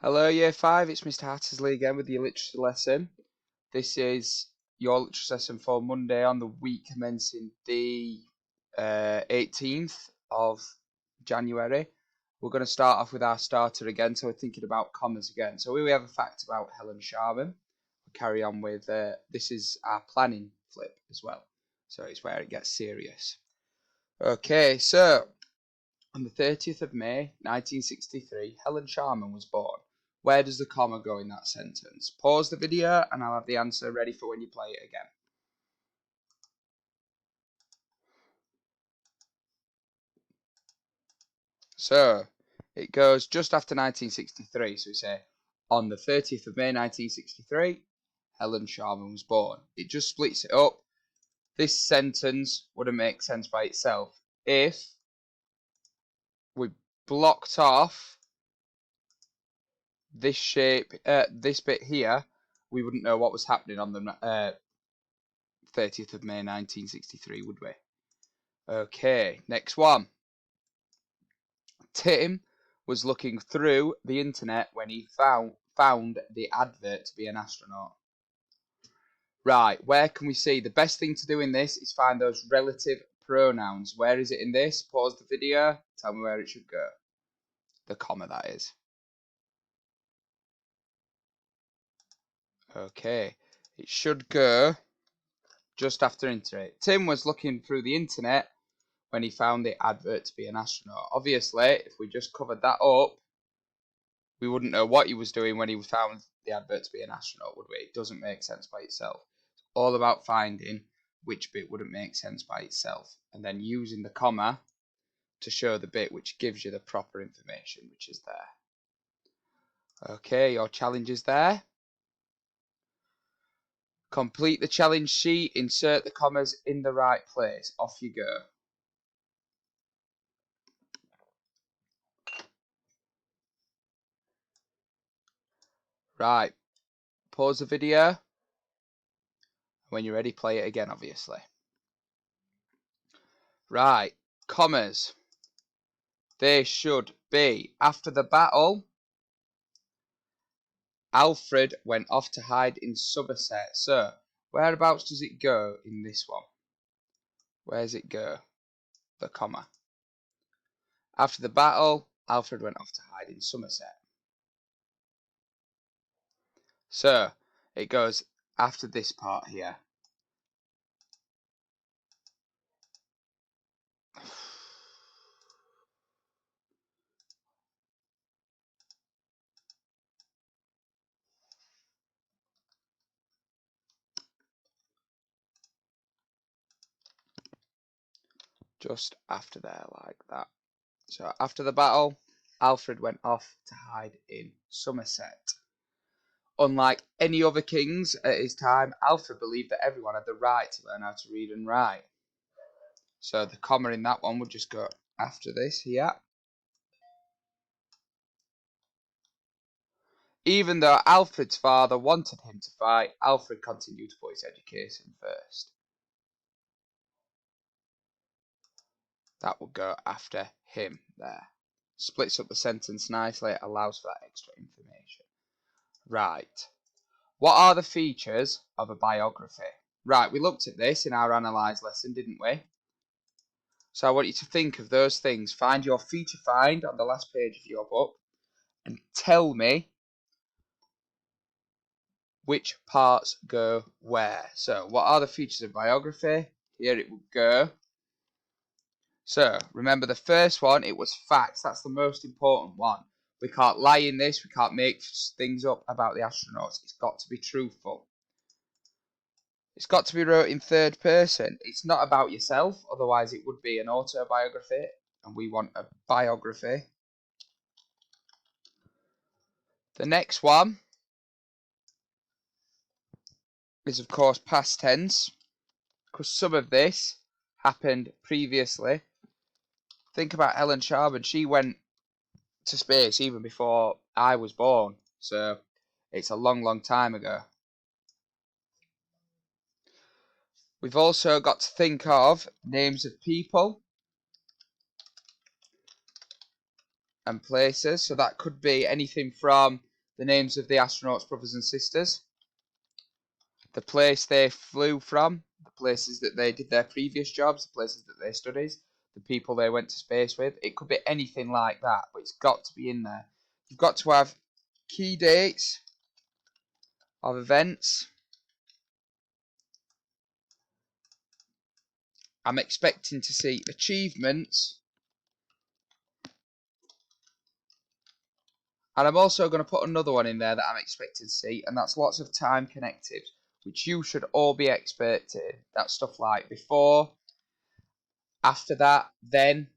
Hello, Year 5, it's Mr. Hattersley again with your literacy lesson. This is your literacy lesson for Monday on the week commencing the 18th of January. We're going to start off with our starter again, so we're thinking about commas again. So we have a fact about Helen Sharman. We'll carry on with, this is our planning flip as well, so it's where it gets serious. Okay, so on the 30th of May 1963, Helen Sharman was born. Where does the comma go in that sentence? Pause the video and I'll have the answer ready for when you play it again. So it goes just after 1963. So we say on the 30th of May 1963, Helen Sharman was born. It just splits it up. This sentence wouldn't make sense by itself if we blocked off this shape, this bit here. We wouldn't know what was happening on the 30th of May 1963, would we? Okay, next one. Tim was looking through the internet when he found the advert to be an astronaut. Right, where can we see? The best thing to do in this is find those relative pronouns. Where is it in this? Pause the video. Tell me where it should go. The comma, that is. Okay, it should go just after internet. Tim was looking through the internet when he found the advert to be an astronaut. Obviously, if we just covered that up, we wouldn't know what he was doing when he found the advert to be an astronaut, would we? It doesn't make sense by itself. It's all about finding which bit wouldn't make sense by itself and then using the comma to show the bit which gives you the proper information, which is there. Okay, your challenge is there. Complete the challenge sheet, insert the commas in the right place. Off you go. Right, pause the video. When you're ready, play it again, obviously. Right, commas. They should be after the battle. Alfred went off to hide in Somerset. So, whereabouts does it go in this one? Where does it go? The comma. After the battle, Alfred went off to hide in Somerset. So, it goes after this part here. Just after there, like that. So, after the battle, Alfred went off to hide in Somerset. Unlike any other kings at his time, Alfred believed that everyone had the right to learn how to read and write. So the comma in that one would just go after this here. Even though Alfred's father wanted him to fight, Alfred continued to put his education first. That would go after him there. Splits up the sentence nicely, allows for that extra information. Right. What are the features of a biography? Right, we looked at this in our analyse lesson, didn't we? So I want you to think of those things. Find your feature find on the last page of your book and tell me which parts go where. So what are the features of biography? Here it would go. So remember the first one, it was facts. That's the most important one. We can't lie in this. We can't make things up about the astronauts. It's got to be truthful. It's got to be wrote in third person. It's not about yourself. Otherwise it would be an autobiography. And we want a biography. The next one is of course past tense. Because some of this happened previously. Think about Helen Sharman. She went to space even before I was born. So it's a long, long time ago. We've also got to think of names of people and places. So that could be anything from the names of the astronauts' brothers and sisters, the place they flew from, the places that they did their previous jobs, the places that they studied, the people they went to space with. It could be anything like that, but it's got to be in there. You've got to have key dates of events. I'm expecting to see achievements. And I'm also going to put another one in there that I'm expecting to see, and that's lots of time connected, which you should all be expert in. That's stuff like before, after that, then.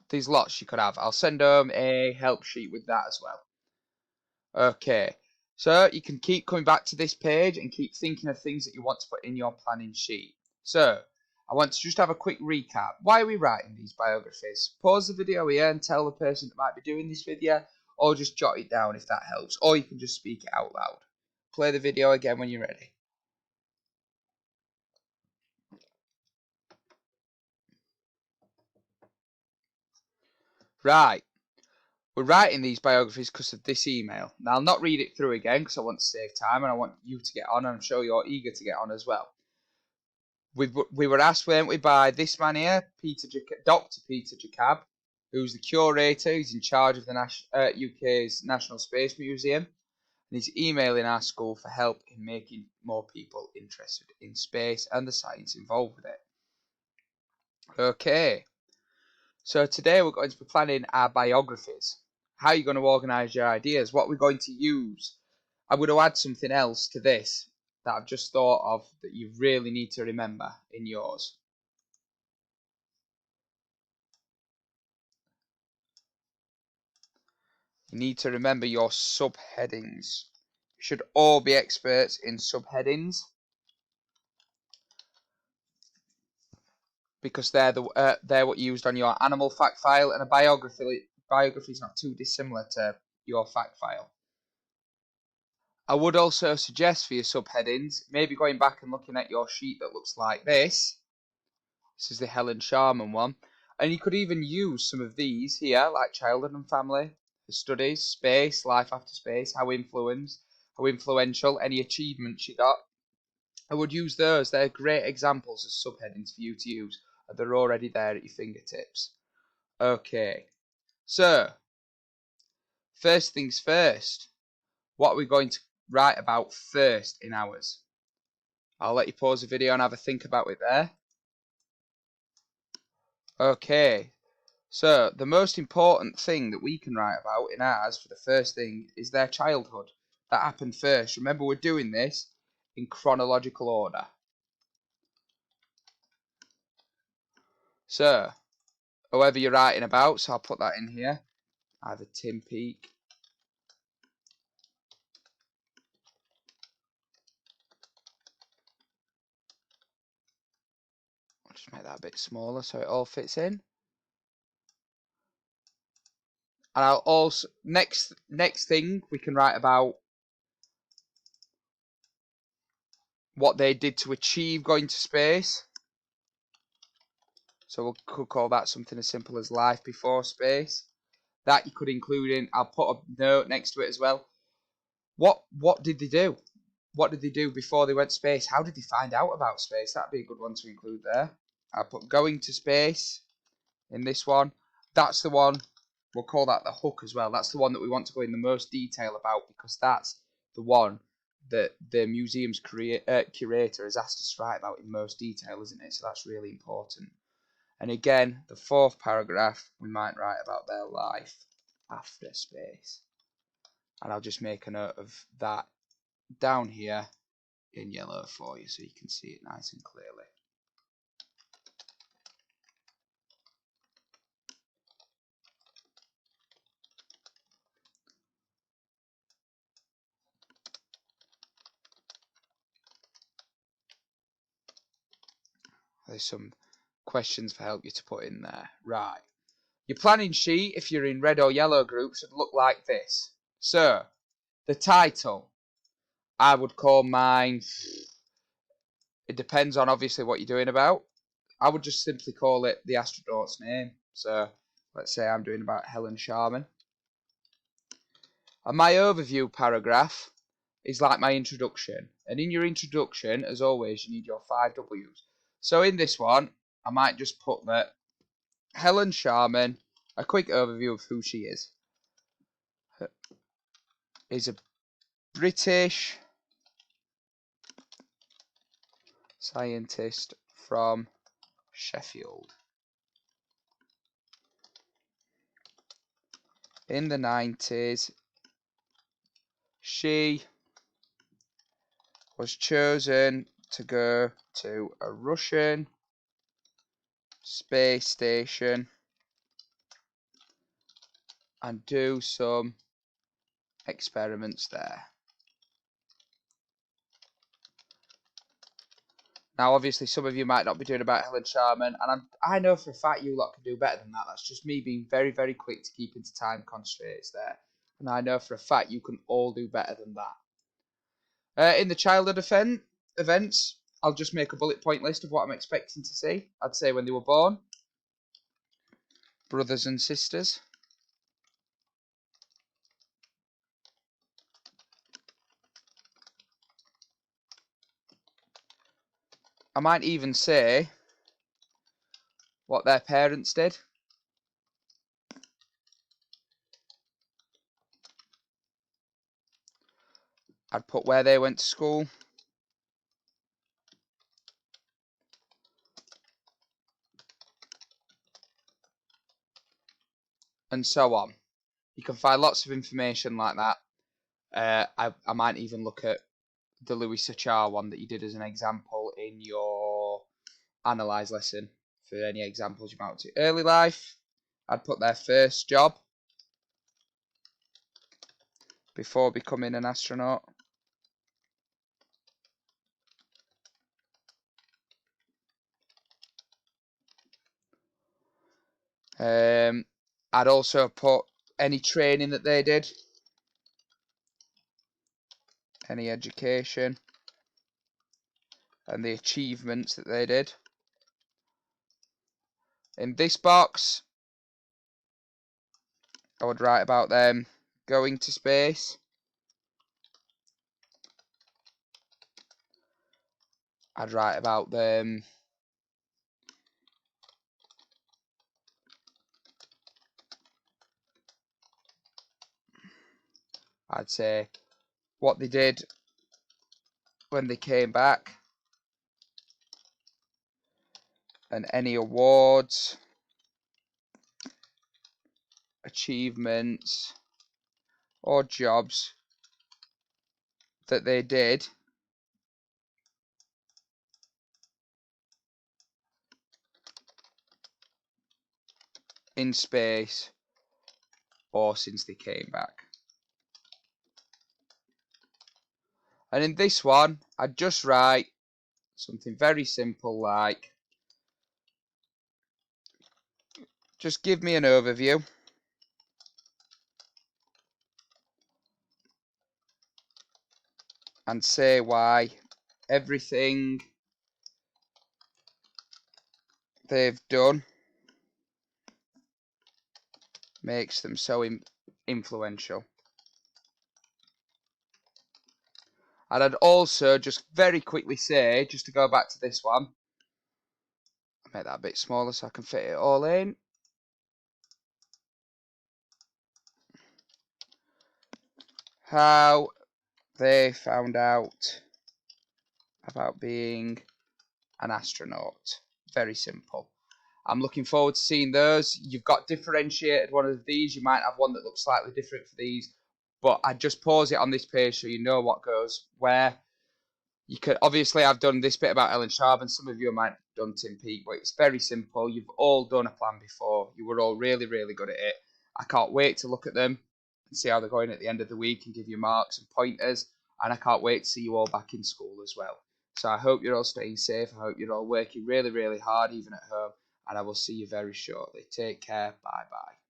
There's lots you could have. I'll send them a help sheet with that as well. Okay, so you can keep coming back to this page and keep thinking of things that you want to put in your planning sheet. So, I want to just have a quick recap. Why are we writing these biographies? Pause the video here and tell the person that might be doing this with you, or just jot it down if that helps, or you can just speak it out loud. Play the video again when you're ready. Right, we're writing these biographies because of this email. Now, I'll not read it through again because I want to save time and I want you to get on, and I'm sure you're eager to get on as well. We were asked, weren't we, by this man here, Dr. Peter Jacob, who's the curator, who's in charge of the UK's National Space Museum, and he's emailing our school for help in making more people interested in space and the science involved with it. Okay, so today we're going to be planning our biographies. How are you going to organise your ideas? What we're going to use? I'm going to add something else to this that I've just thought of that you really need to remember in yours. You need to remember your subheadings. You should all be experts in subheadings because they're what you used on your animal fact file, and a biography is not too dissimilar to your fact file. I would also suggest for your subheadings, maybe going back and looking at your sheet that looks like this. This is the Helen Sharman one. And you could even use some of these here, like childhood and family, the studies, space, life after space, how influential, any achievements you got. I would use those. They're great examples of subheadings for you to use. And they're already there at your fingertips. Okay. So, first things first. What are we going to write about first in ours? I'll let you pause the video and have a think about it there. Okay, so the most important thing that we can write about in ours for the first thing is their childhood. That happened first. Remember, we're doing this in chronological order. So, whoever you're writing about, so I'll put that in here. Either Tim Peake. I'll just make that a bit smaller so it all fits in. And I'll also next thing we can write about what they did to achieve going to space. So we could call that something as simple as life before space. That you could include in. I'll put a note next to it as well. What did they do? What did they do before they went to space? How did they find out about space? That'd be a good one to include there. I'll put going to space in this one. That's the one. We'll call that the hook as well. That's the one that we want to go in the most detail about because that's the one that the museum's curator has asked us to write about in most detail, isn't it? So that's really important. And again, the fourth paragraph, we might write about their life after space. And I'll just make a note of that down here in yellow for you so you can see it nice and clearly. There's some questions for help you to put in there. Right. Your planning sheet, if you're in red or yellow groups, should look like this. So, the title, I would call mine, it depends on obviously what you're doing about. I would just simply call it the astronaut's name. So, let's say I'm doing about Helen Sharman. And my overview paragraph is like my introduction. And in your introduction, as always, you need your 5 W's. So in this one, I might just put that Helen Sharman, a quick overview of who she is a British scientist from Sheffield. In the 90s, she was chosen to go to a Russian space station and do some experiments there. Now, obviously, some of you might not be doing about Helen Sharman, and I know for a fact you lot can do better than that. That's just me being very, very quick to keep into time constraints there. And I know for a fact you can all do better than that. In the childhood events, I'll just make a bullet point list of what I'm expecting to see. I'd say when they were born, brothers and sisters, I might even say what their parents did. I'd put where they went to school. And so on. You can find lots of information like that. I might even look at the Louis Sachar one that you did as an example in your analyze lesson for any examples you might want to. Early life, I'd put their first job before becoming an astronaut. I'd also put any training that they did, any education, and the achievements that they did. In this box, I would write about them going to space. I'd write about them I'd say what they did when they came back and any awards, achievements, or jobs that they did in space or since they came back. And in this one, I'd just write something very simple like, just give me an overview and say why everything they've done makes them so influential. And I'd also just very quickly say, just to go back to this one, I'll make that a bit smaller so I can fit it all in. How they found out about being an astronaut. Very simple. I'm looking forward to seeing those. You've got differentiated one of these. You might have one that looks slightly different for these. But I just pause it on this page so you know what goes where. You could obviously I've done this bit about Ellen Sharp and some of you might have done Tim Peake, but it's very simple. You've all done a plan before. You were all really, really good at it. I can't wait to look at them and see how they're going at the end of the week and give you marks and pointers. And I can't wait to see you all back in school as well. So I hope you're all staying safe. I hope you're all working really, really hard even at home. And I will see you very shortly. Take care. Bye bye.